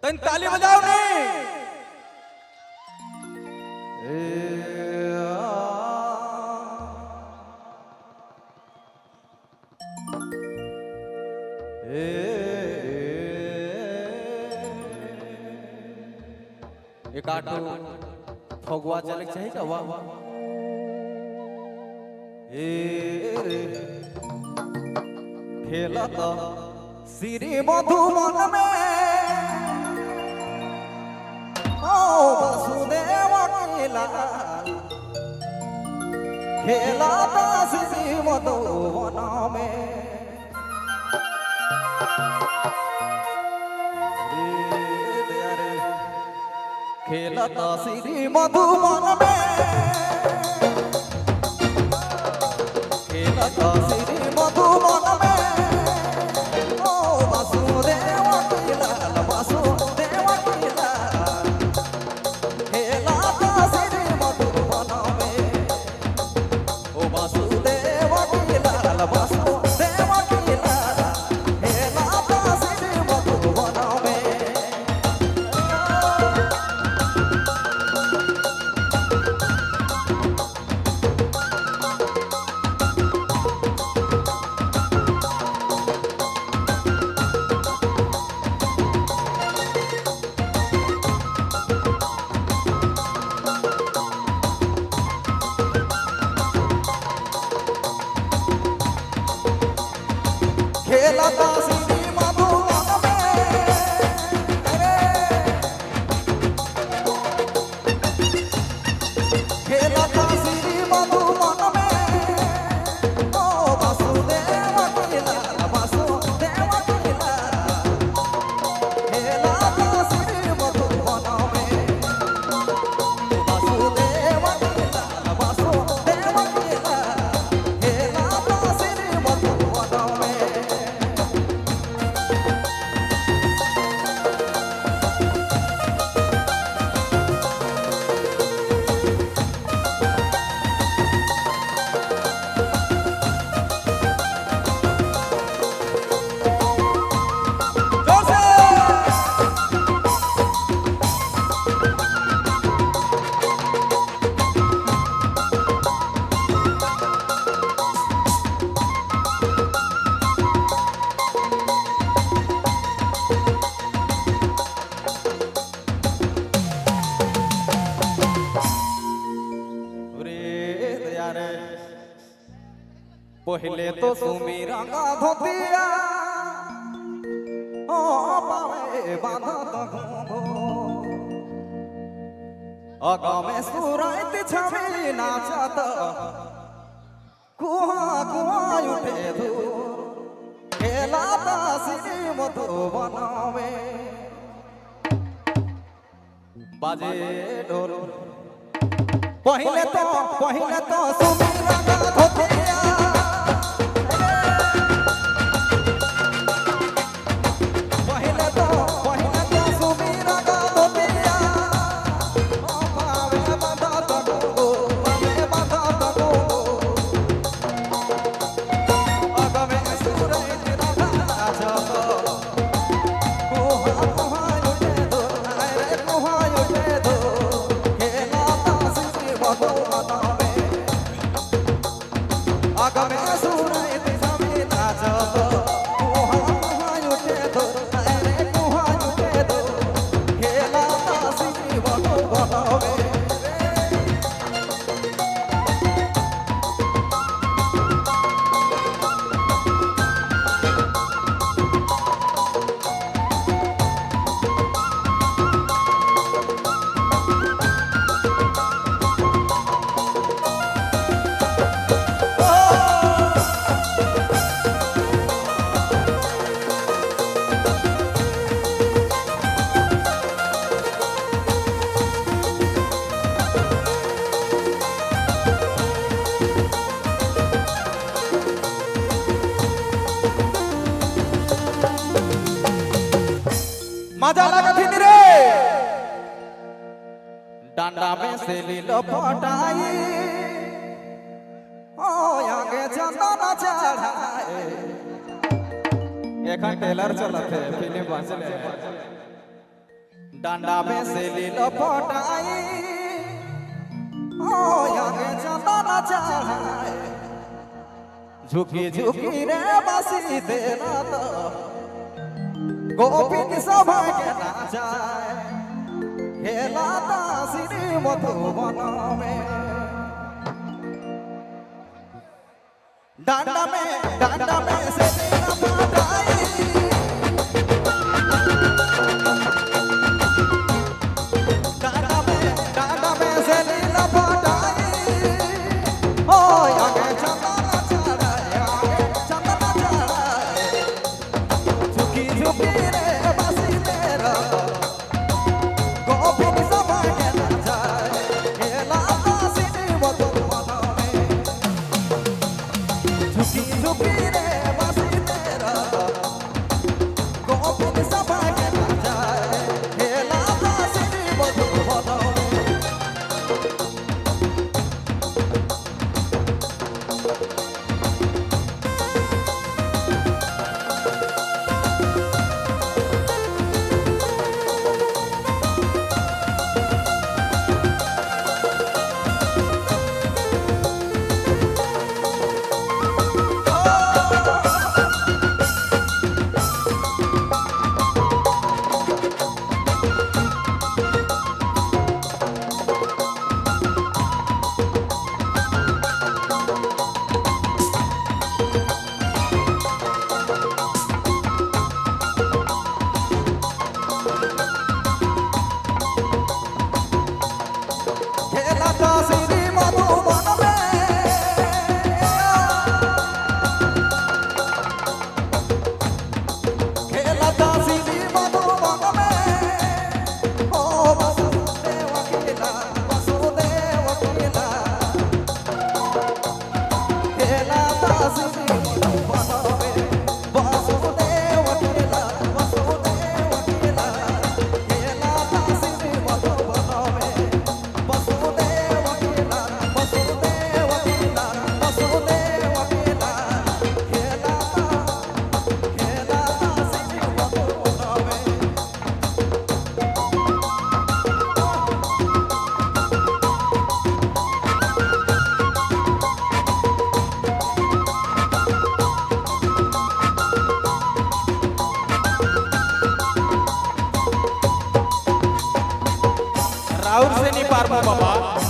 तन ताली बजाओ नहीं एक आटो फगवा चले चाहिए का वाह खेला तो श्री मधुबन में ओ वसुदेव खेला खेला तो श्री मधुबन में खेला तो श्री मधुबन में खेला तो श्री मधुबन में खेला तो श्री मधुबन में खेला तो श्री मधुबन में ओ वसुदेव खेला वसुदेव खेला खेला तो श्री मधुबन में वसुदेव खेला वसुदेव खेला खेला तो श्री मधुबन में पहले तो सुमीरा का धोतिया ओ पावे बांधा तो अगा में सुराइत छवि नाचत कुआ कुआ उठे धूर खेला ता श्री मधुबन में बाजे ढोल पहले तो सुमीरा का धोतिया मजा लगा थी रे डांडा में से लीलो पटाई ओ आगे चंदन चढ़ाए एक टेलर चलत है फिल्म बचले डांडा में से लीलो पटाई ओ आगे चंदन चढ़ाए झुकी झुकी रे बसी तेरा तो गोपिन सभा के ना जाए खेला श्री मधुबन में डांडा में से लीलो पटाई राउर से नहीं पारबो बाबा।